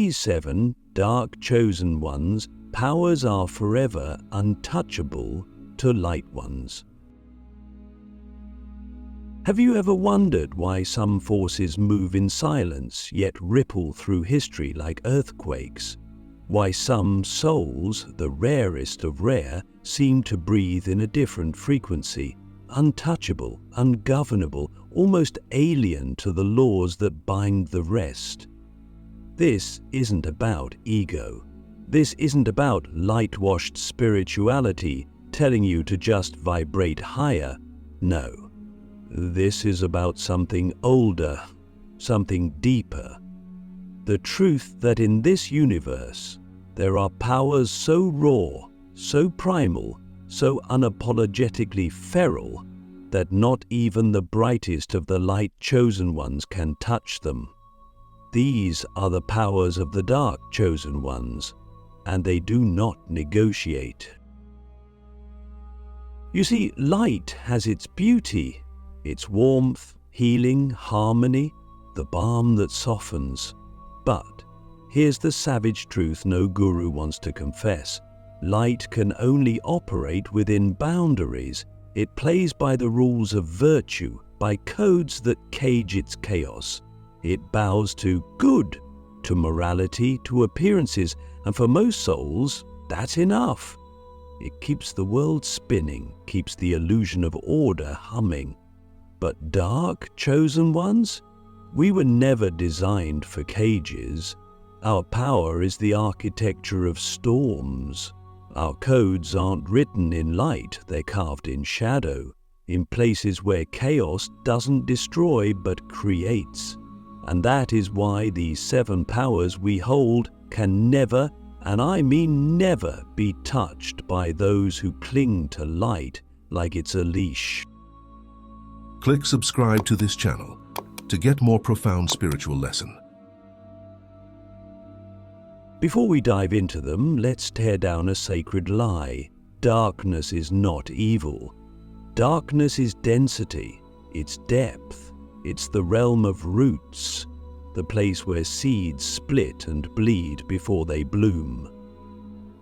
these 7 dark chosen ones' powers are forever untouchable to light ones. Have you ever wondered why some forces move in silence yet ripple through history like earthquakes? Why some souls, the rarest of rare, seem to breathe in a different frequency, untouchable, ungovernable, almost alien to the laws that bind the rest? This isn't about ego. This isn't about light-washed spirituality telling you to just vibrate higher. No. This is about something older, something deeper. The truth that in this universe, there are powers so raw, so primal, so unapologetically feral, that not even the brightest of the light-chosen ones can touch them. These are the powers of the dark chosen ones, and they do not negotiate. You see, light has its beauty, its warmth, healing, harmony, the balm that softens. But here's the savage truth no guru wants to confess. Light can only operate within boundaries. It plays by the rules of virtue, by codes that cage its chaos. It bows to good, to morality, to appearances, and for most souls, that's enough. It keeps the world spinning, keeps the illusion of order humming. But dark, chosen ones? We were never designed for cages. Our power is the architecture of storms. Our codes aren't written in light, they're carved in shadow, in places where chaos doesn't destroy but creates. And that is why these 7 powers we hold can never, and I mean never, be touched by those who cling to light like it's a leash. Click subscribe to this channel to get more profound spiritual lesson. Before we dive into them, let's tear down a sacred lie. Darkness is not evil. Darkness is density, it's depth, it's the realm of roots, the place where seeds split and bleed before they bloom.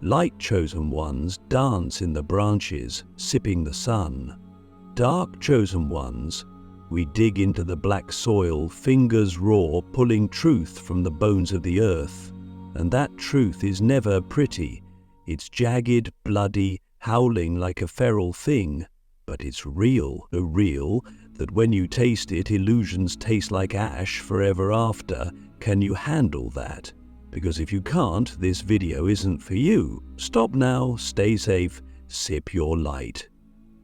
Light-chosen ones dance in the branches, sipping the sun. Dark-chosen ones, we dig into the black soil, fingers raw, pulling truth from the bones of the earth. And that truth is never pretty. It's jagged, bloody, howling like a feral thing. But it's real, so real that when you taste it, illusions taste like ash forever after. Can you handle that? Because if you can't, this video isn't for you. Stop now, stay safe, sip your light.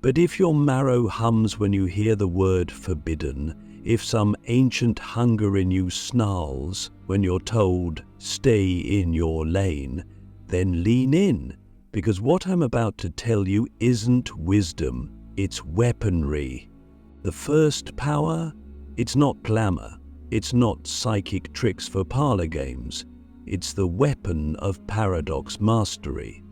But if your marrow hums when you hear the word forbidden, if some ancient hunger in you snarls when you're told, stay in your lane, then lean in, because what I'm about to tell you isn't wisdom, it's weaponry. The first power, it's not glamour, it's not psychic tricks for parlor games, it's the weapon of paradox mastery.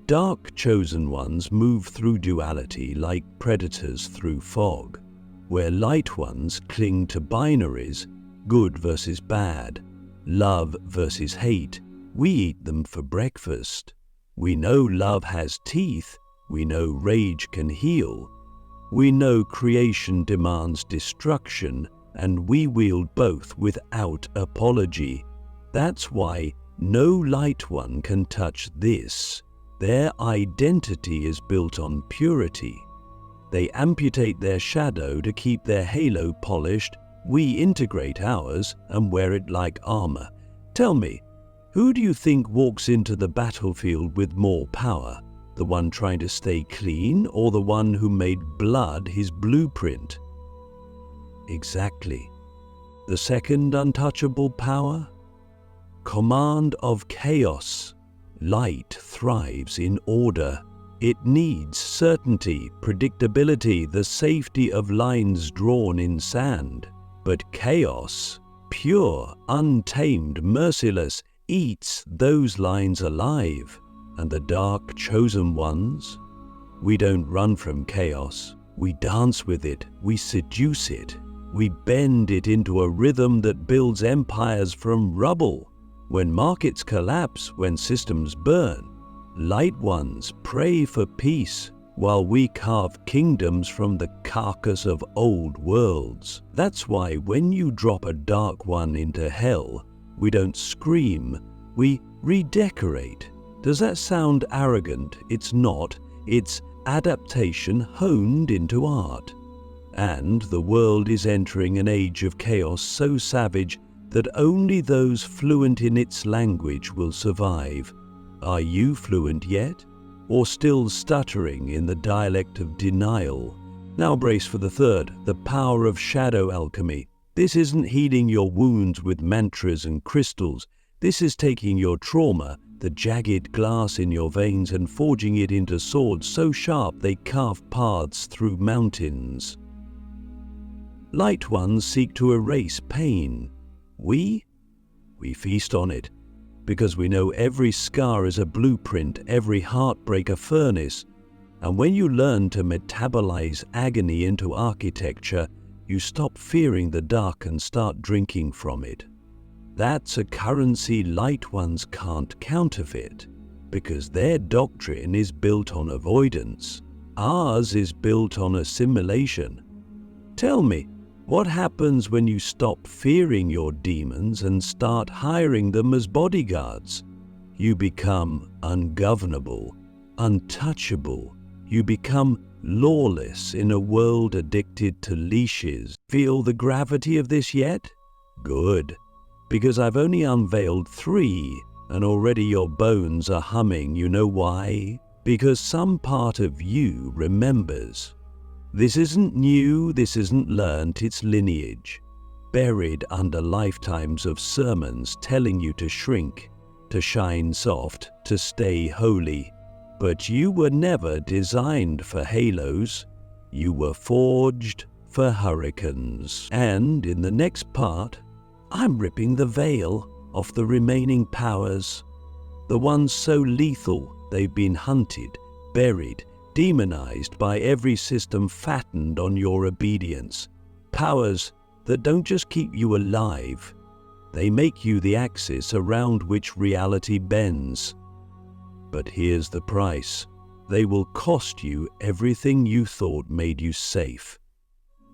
Dark chosen ones move through duality like predators through fog, where light ones cling to binaries, good versus bad, love versus hate. We eat them for breakfast. We know love has teeth, we know rage can heal. We know creation demands destruction, and we wield both without apology. That's why no light one can touch this. Their identity is built on purity. They amputate their shadow to keep their halo polished. We integrate ours and wear it like armor. Tell me, who do you think walks into the battlefield with more power? The one trying to stay clean, or the one who made blood his blueprint? Exactly. The second untouchable power? Command of chaos. Light thrives in order. It needs certainty, predictability, the safety of lines drawn in sand. But chaos, pure, untamed, merciless, eats those lines alive. And the dark chosen ones? We don't run from chaos. We dance with it. We seduce it. We bend it into a rhythm that builds empires from rubble. When markets collapse, when systems burn, light ones pray for peace while we carve kingdoms from the carcass of old worlds. That's why when you drop a dark one into hell, we don't scream, we redecorate. Does that sound arrogant? It's not. It's adaptation honed into art. And the world is entering an age of chaos so savage that only those fluent in its language will survive. Are you fluent yet? Or still stuttering in the dialect of denial? Now brace for the third, the power of shadow alchemy. This isn't healing your wounds with mantras and crystals. This is taking your trauma, the jagged glass in your veins, and forging it into swords so sharp they carve paths through mountains. Light ones seek to erase pain. We feast on it, because we know every scar is a blueprint, every heartbreak a furnace. And when you learn to metabolize agony into architecture, you stop fearing the dark and start drinking from it. That's a currency light ones can't counterfeit, because their doctrine is built on avoidance. Ours is built on assimilation. Tell me, what happens when you stop fearing your demons and start hiring them as bodyguards? You become ungovernable, untouchable. You become lawless in a world addicted to leashes. Feel the gravity of this yet? Good, because I've only unveiled 3 and already your bones are humming. You know why? Because some part of you remembers. This isn't new, this isn't learnt, it's lineage, buried under lifetimes of sermons telling you to shrink, to shine soft, to stay holy. But you were never designed for halos, you were forged for hurricanes. And in the next part, I'm ripping the veil off the remaining powers, the ones so lethal they've been hunted, buried, demonized by every system fattened on your obedience. Powers that don't just keep you alive, they make you the axis around which reality bends. But here's the price. They will cost you everything you thought made you safe.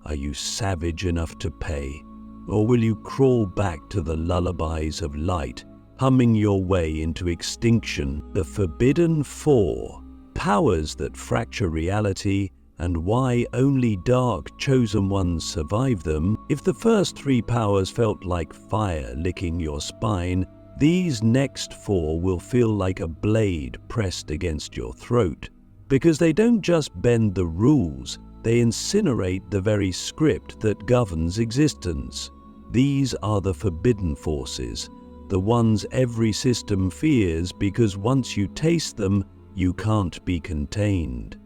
Are you savage enough to pay? Or will you crawl back to the lullabies of light, humming your way into extinction? The Forbidden Four. Powers that fracture reality, and why only dark chosen ones survive them. If the first 3 powers felt like fire licking your spine, these next 4 will feel like a blade pressed against your throat. Because they don't just bend the rules, they incinerate the very script that governs existence. These are the forbidden forces, the ones every system fears, because once you taste them, you can't be contained.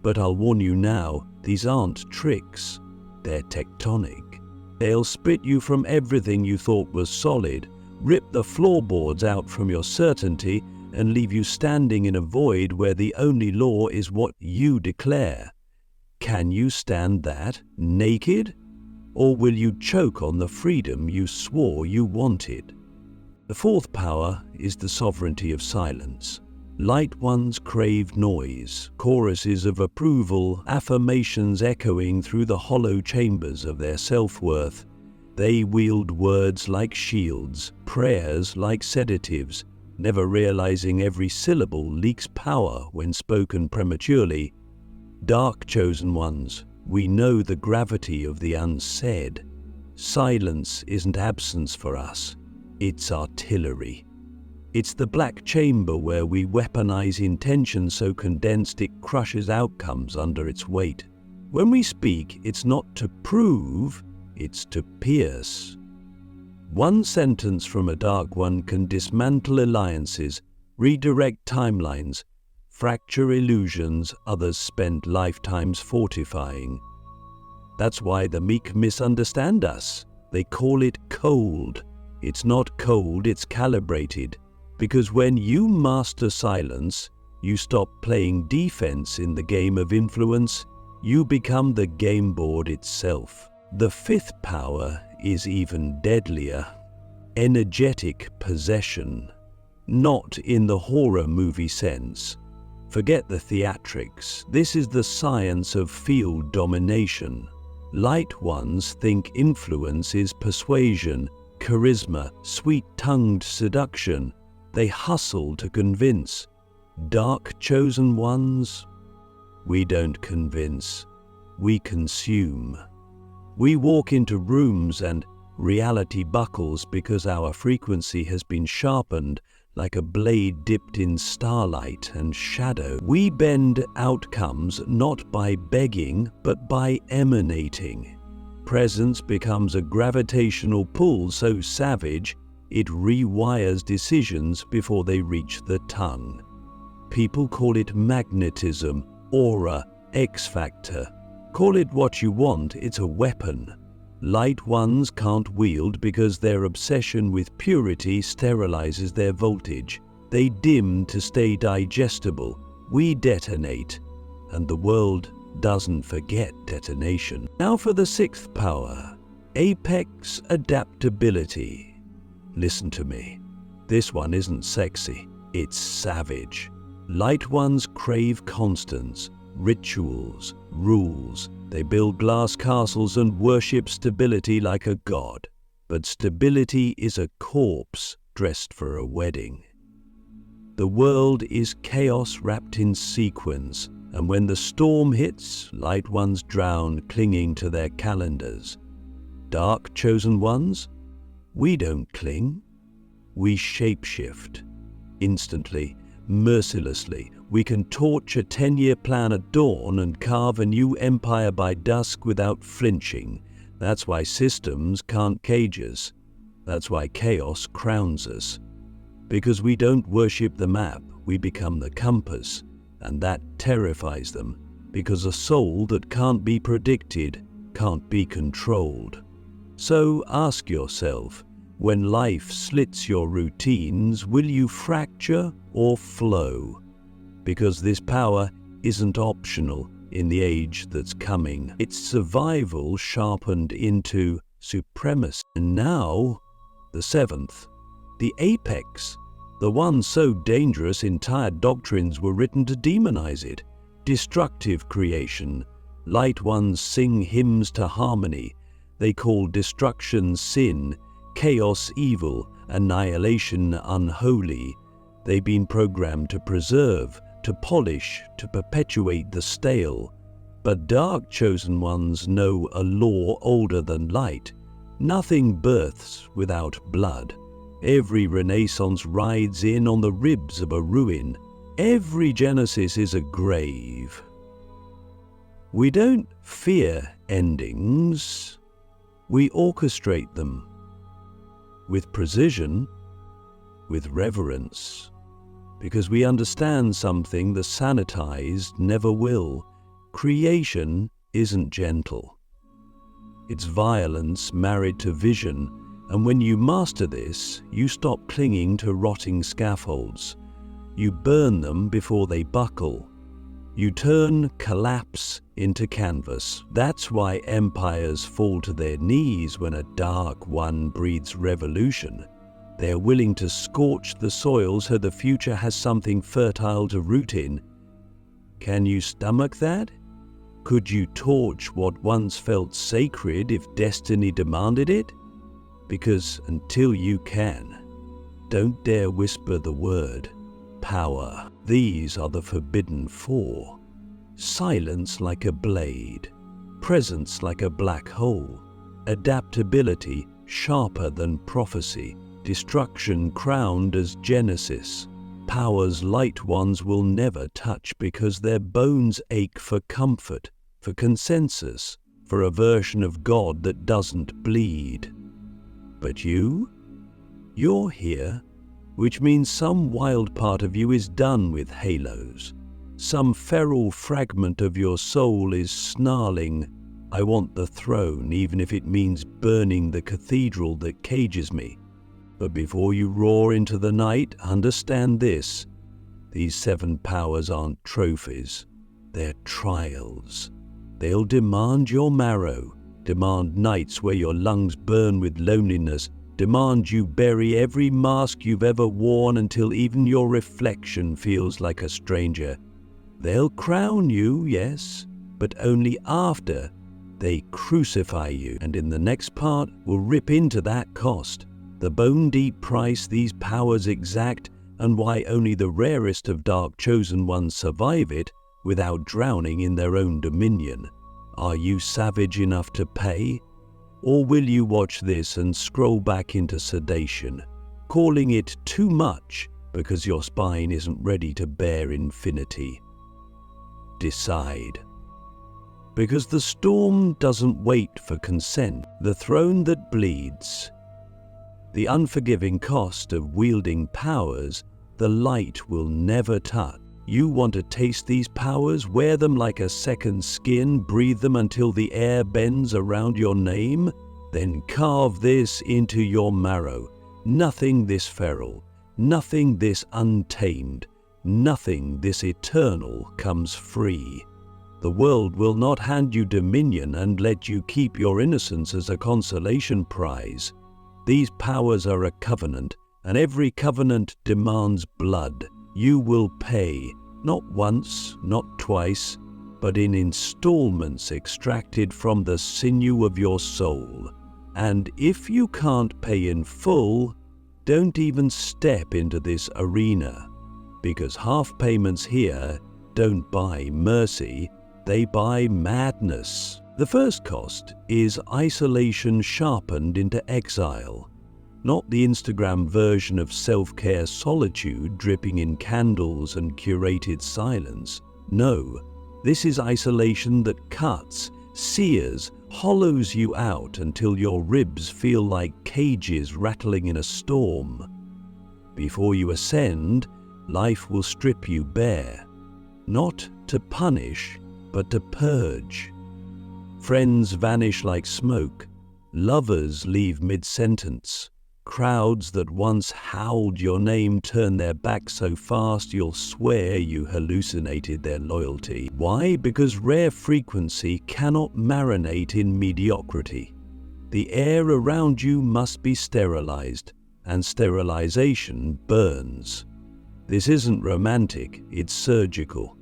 But I'll warn you now, these aren't tricks. They're tectonic. They'll split you from everything you thought was solid, rip the floorboards out from your certainty, and leave you standing in a void where the only law is what you declare. Can you stand that, naked? Or will you choke on the freedom you swore you wanted? The 4th power is the sovereignty of silence. Light ones crave noise, choruses of approval, affirmations echoing through the hollow chambers of their self-worth. They wield words like shields, prayers like sedatives, never realizing every syllable leaks power when spoken prematurely. Dark chosen ones, we know the gravity of the unsaid. Silence isn't absence for us, it's artillery. It's the black chamber where we weaponize intention so condensed it crushes outcomes under its weight. When we speak, it's not to prove, it's to pierce. One sentence from a dark one can dismantle alliances, redirect timelines, fracture illusions others spend lifetimes fortifying. That's why the meek misunderstand us. They call it cold. It's not cold, it's calibrated. Because when you master silence, you stop playing defense in the game of influence, you become the game board itself. The 5th power is even deadlier. energetic possession, not in the horror movie sense. Forget the theatrics. This is the science of field domination. Light ones think influence is persuasion, charisma, sweet-tongued seduction. They hustle to convince. Dark chosen ones, we don't convince, we consume. We walk into rooms and reality buckles because our frequency has been sharpened like a blade dipped in starlight and shadow. We bend outcomes not by begging, but by emanating. Presence becomes a gravitational pull so savage, it rewires decisions before they reach the tongue. People call it magnetism, aura, X-factor. Call it what you want, it's a weapon. Light ones can't wield because their obsession with purity sterilizes their voltage. They dim to stay digestible. We detonate, and the world doesn't forget detonation. Now for the sixth power, apex adaptability. Listen to me. This one isn't sexy, it's savage. Light ones crave constants, rituals, rules. They build glass castles and worship stability like a god. But stability is a corpse dressed for a wedding. The world is chaos wrapped in sequins, and when the storm hits, light ones drown clinging to their calendars. Dark chosen ones, we don't cling, we shapeshift. Instantly, mercilessly, we can torch a 10-year plan at dawn and carve a new empire by dusk without flinching. That's why systems can't cage us. That's why chaos crowns us. Because we don't worship the map, we become the compass, and that terrifies them, because a soul that can't be predicted can't be controlled. So ask yourself, when life slits your routines, will you fracture or flow? Because this power isn't optional in the age that's coming. It's survival sharpened into supremacy. And now, the seventh, the apex, the one so dangerous entire doctrines were written to demonize it. Destructive creation. Light ones sing hymns to harmony. They call destruction sin, chaos evil, annihilation unholy. They've been programmed to preserve, to polish, to perpetuate the stale. But dark chosen ones know a law older than light. Nothing births without blood. Every renaissance rides in on the ribs of a ruin. Every genesis is a grave. We don't fear endings. We orchestrate them. With precision, with reverence. Because we understand something the sanitized never will. Creation isn't gentle. It's violence married to vision, and when you master this, you stop clinging to rotting scaffolds. You burn them before they buckle. You turn collapse into canvas. That's why empires fall to their knees when a dark one breeds revolution. They're willing to scorch the soil so the future has something fertile to root in. Can you stomach that? Could you torch what once felt sacred if destiny demanded it? Because until you can, don't dare whisper the word power. These are the forbidden four. Silence like a blade, presence like a black hole, adaptability sharper than prophecy, destruction crowned as Genesis. Powers light ones will never touch because their bones ache for comfort, for consensus, for a version of God that doesn't bleed. But you're here, which means some wild part of you is done with halos. Some feral fragment of your soul is snarling, I want the throne, even if it means burning the cathedral that cages me. But before you roar into the night, understand this. These seven powers aren't trophies. They're trials. They'll demand your marrow, demand nights where your lungs burn with loneliness, demand you bury every mask you've ever worn until even your reflection feels like a stranger. They'll crown you, yes, but only after they crucify you. And in the next part, we'll rip into that cost, the bone-deep price these powers exact, and why only the rarest of dark chosen ones survive it without drowning in their own dominion. Are you savage enough to pay? Or will you watch this and scroll back into sedation, calling it too much because your spine isn't ready to bear infinity? Decide. Because the storm doesn't wait for consent, the throne that bleeds. The unforgiving cost of wielding powers the light will never touch. You want to taste these powers, wear them like a second skin, breathe them until the air bends around your name? Then carve this into your marrow. Nothing this feral, nothing this untamed, nothing this eternal comes free. The world will not hand you dominion and let you keep your innocence as a consolation prize. These powers are a covenant, and every covenant demands blood. You will pay, not once, not twice, but in installments extracted from the sinew of your soul. And if you can't pay in full, don't even step into this arena, because half payments here don't buy mercy, they buy madness. The first cost is isolation sharpened into exile. Not the Instagram version of self-care solitude dripping in candles and curated silence. No, this is isolation that cuts, sears, hollows you out until your ribs feel like cages rattling in a storm. Before you ascend, life will strip you bare, not to punish, but to purge. Friends vanish like smoke, lovers leave mid-sentence. Crowds that once howled your name turn their backs so fast you'll swear you hallucinated their loyalty. Why? Because rare frequency cannot marinate in mediocrity. The air around you must be sterilized, and sterilization burns. This isn't romantic, it's surgical.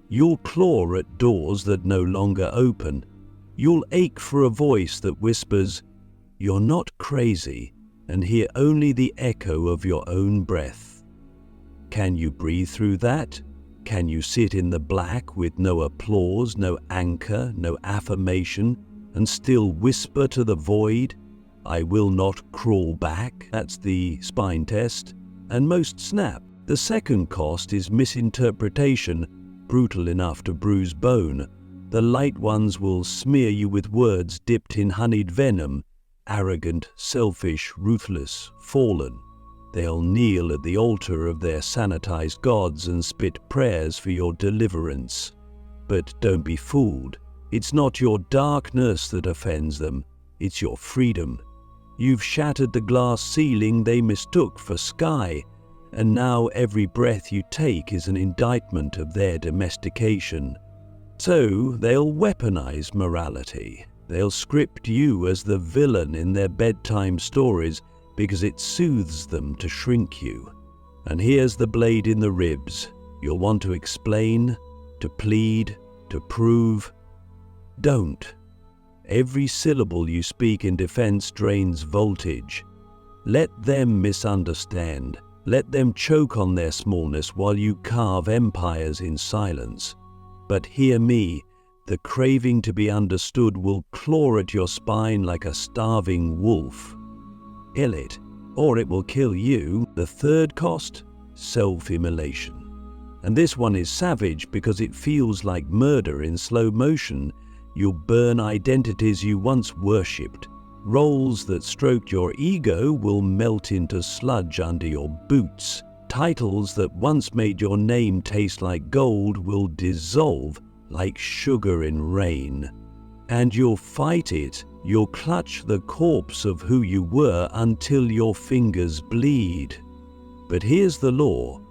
You'll claw at doors that no longer open. You'll ache for a voice that whispers, "You're not crazy," and hear only the echo of your own breath. Can you breathe through that? Can you sit in the black with no applause, no anchor, no affirmation, and still whisper to the void, "I will not crawl back"? That's the spine test, and most snap. The second cost is misinterpretation, brutal enough to bruise bone. The light ones will smear you with words dipped in honeyed venom, arrogant, selfish, ruthless, fallen. They'll kneel at the altar of their sanitized gods and spit prayers for your deliverance. But don't be fooled. It's not your darkness that offends them, it's your freedom. You've shattered the glass ceiling they mistook for sky, and now every breath you take is an indictment of their domestication. So they'll weaponize morality. They'll script you as the villain in their bedtime stories because it soothes them to shrink you. And here's the blade in the ribs. You'll want to explain, to plead, to prove. Don't. Every syllable you speak in defense drains voltage. Let them misunderstand. Let them choke on their smallness while you carve empires in silence. But hear me. The craving to be understood will claw at your spine like a starving wolf. Kill it, or it will kill you. The third cost? Self-immolation. And this one is savage because it feels like murder in slow motion. You'll burn identities you once worshipped. Roles that stroked your ego will melt into sludge under your boots. Titles that once made your name taste like gold will dissolve like sugar in rain. And you'll fight it. You'll clutch the corpse of who you were until your fingers bleed. But here's the law.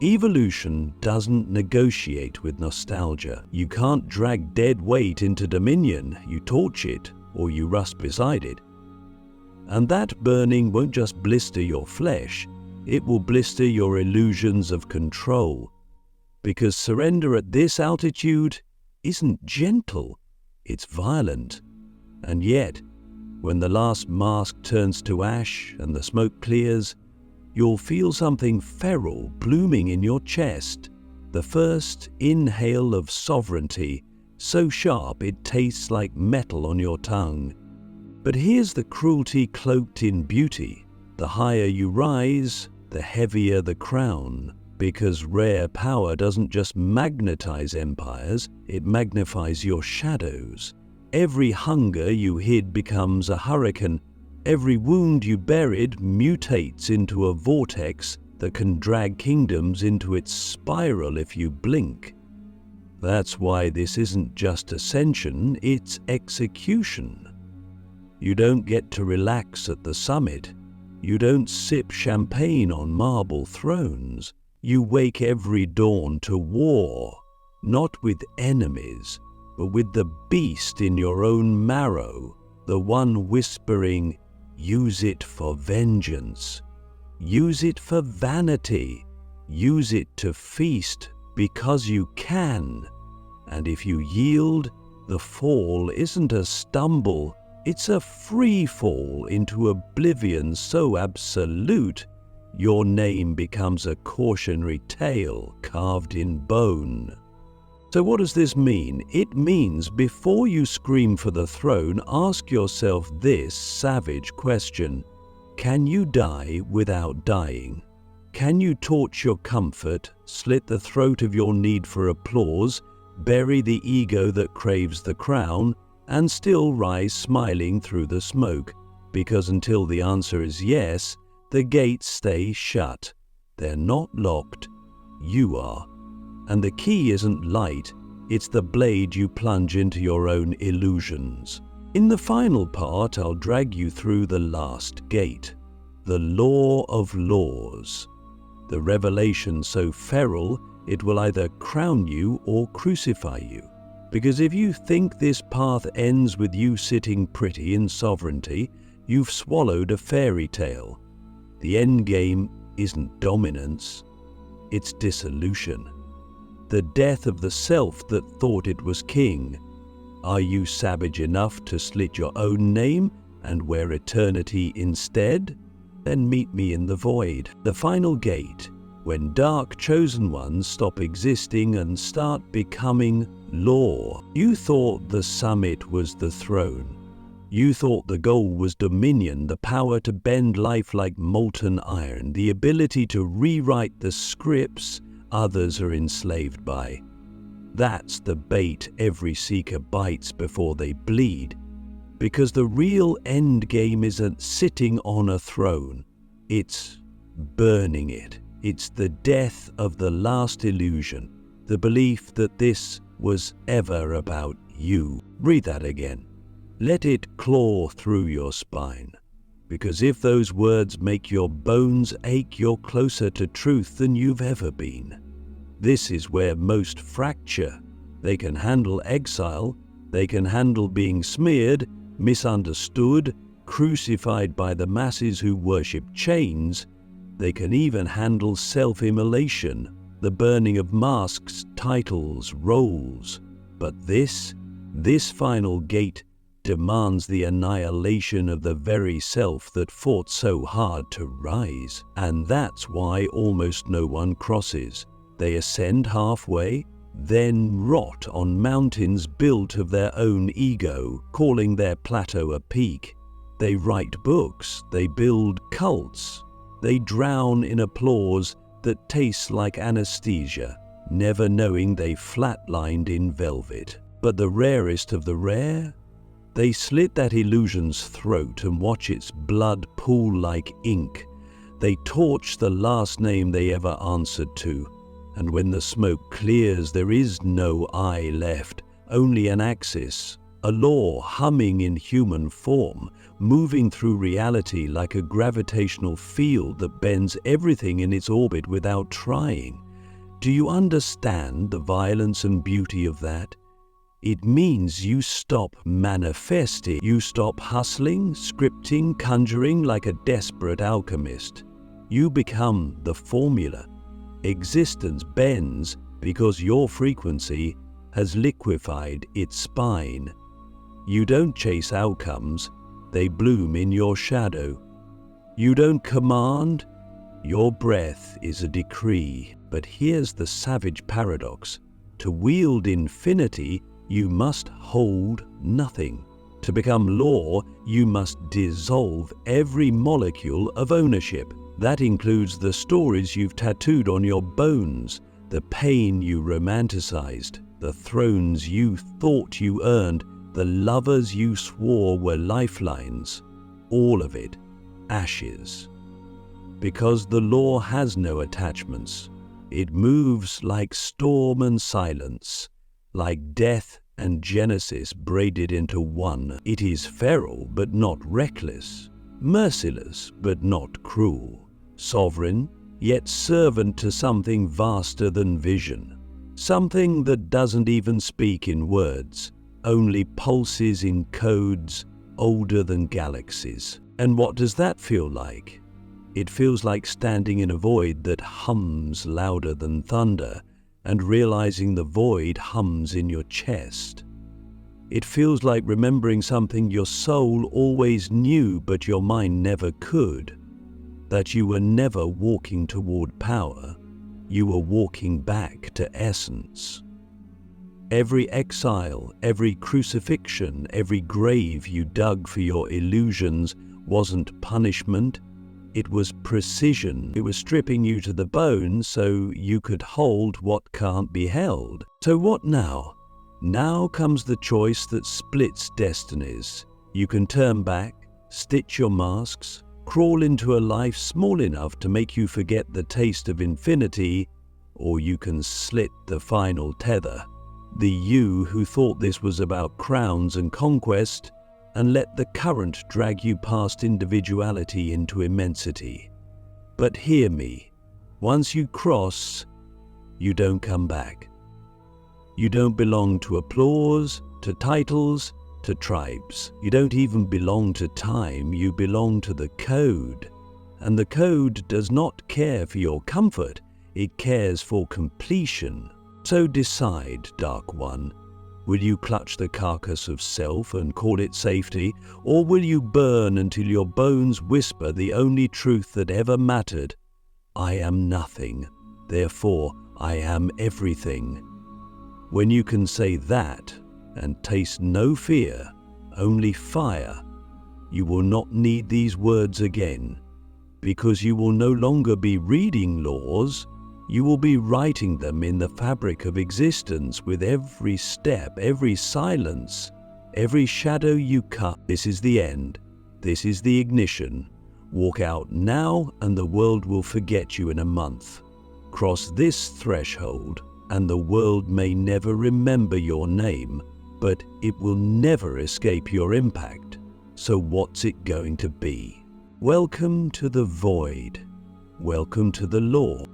Evolution doesn't negotiate with nostalgia. You can't drag dead weight into dominion. You torch it, or you rust beside it. And that burning won't just blister your flesh, it will blister your illusions of control. Because surrender at this altitude isn't gentle, it's violent. And yet, when the last mask turns to ash and the smoke clears, you'll feel something feral blooming in your chest, the first inhale of sovereignty, so sharp it tastes like metal on your tongue. But here's the cruelty cloaked in beauty. The higher you rise, the heavier the crown, because rare power doesn't just magnetize empires, it magnifies your shadows. Every hunger you hid becomes a hurricane. Every wound you buried mutates into a vortex that can drag kingdoms into its spiral if you blink. That's why this isn't just ascension, it's execution. You don't get to relax at the summit. You don't sip champagne on marble thrones. You wake every dawn to war, not with enemies, but with the beast in your own marrow, the one whispering, "Use it for vengeance. Use it for vanity. Use it to feast because you can." And if you yield, the fall isn't a stumble, it's a free fall into oblivion so absolute, your name becomes a cautionary tale carved in bone. So what does this mean? It means before you scream for the throne, ask yourself this savage question. Can you die without dying? Can you torch your comfort, slit the throat of your need for applause, bury the ego that craves the crown, and still rise smiling through the smoke? Because until the answer is yes, the gates stay shut. They're not locked. You are. And the key isn't light, it's the blade you plunge into your own illusions. In the final part, I'll drag you through the last gate, the law of laws. The revelation so feral, it will either crown you or crucify you. Because if you think this path ends with you sitting pretty in sovereignty, you've swallowed a fairy tale. The end game isn't dominance, it's dissolution. The death of the self that thought it was king. Are you savage enough to slit your own name and wear eternity instead? Then meet me in the void, the final gate, when dark chosen ones stop existing and start becoming law. You thought the summit was the throne. You thought the goal was dominion, the power to bend life like molten iron, the ability to rewrite the scripts others are enslaved by. That's the bait every seeker bites before they bleed. Because the real end game isn't sitting on a throne, it's burning it. It's the death of the last illusion, the belief that this was ever about you. Read that again. Let it claw through your spine. Because if those words make your bones ache, you're closer to truth than you've ever been. This is where most fracture. They can handle exile, they can handle being smeared, misunderstood, crucified by the masses who worship chains. They can even handle self-immolation, the burning of masks, titles, roles. But this final gate demands the annihilation of the very self that fought so hard to rise. And that's why almost no one crosses. They ascend halfway, then rot on mountains built of their own ego, calling their plateau a peak. They write books, they build cults, they drown in applause that tastes like anesthesia, never knowing they flatlined in velvet. But the rarest of the rare? They slit that illusion's throat and watch its blood pool like ink. They torch the last name they ever answered to. And when the smoke clears, there is no I left, only an axis, a law humming in human form, moving through reality like a gravitational field that bends everything in its orbit without trying. Do you understand the violence and beauty of that? It means you stop manifesting, you stop hustling, scripting, conjuring like a desperate alchemist. You become the formula. Existence bends because your frequency has liquefied its spine. You don't chase outcomes, they bloom in your shadow. You don't command, your breath is a decree. But here's the savage paradox. To wield infinity, you must hold nothing. To become law, you must dissolve every molecule of ownership. That includes the stories you've tattooed on your bones, the pain you romanticized, the thrones you thought you earned, the lovers you swore were lifelines. All of it, ashes. Because the law has no attachments. It moves like storm and silence, like death and Genesis braided into one. It is feral but not reckless, merciless but not cruel, sovereign yet servant to something vaster than vision, something that doesn't even speak in words, only pulses in codes older than galaxies. And what does that feel like? It feels like standing in a void that hums louder than thunder, and realizing the void hums in your chest. It feels like remembering something your soul always knew but your mind never could, that you were never walking toward power, you were walking back to essence. Every exile, every crucifixion, every grave you dug for your illusions wasn't punishment, it was precision. It was stripping you to the bone so you could hold what can't be held. So what now? Now comes the choice that splits destinies. You can turn back, stitch your masks, crawl into a life small enough to make you forget the taste of infinity, or you can slit the final tether. The you who thought this was about crowns and conquest, and let the current drag you past individuality into immensity. But hear me, once you cross, you don't come back. You don't belong to applause, to titles, to tribes. You don't even belong to time, you belong to the code. And the code does not care for your comfort, it cares for completion. So decide, Dark One. Will you clutch the carcass of self and call it safety, or will you burn until your bones whisper the only truth that ever mattered? I am nothing, therefore I am everything. When you can say that and taste no fear, only fire, you will not need these words again, because you will no longer be reading laws, you will be writing them in the fabric of existence with every step, every silence, every shadow you cut. This is the end. This is the ignition. Walk out now and the world will forget you in a month. Cross this threshold and the world may never remember your name, but it will never escape your impact. So what's it going to be? Welcome to the void. Welcome to the law.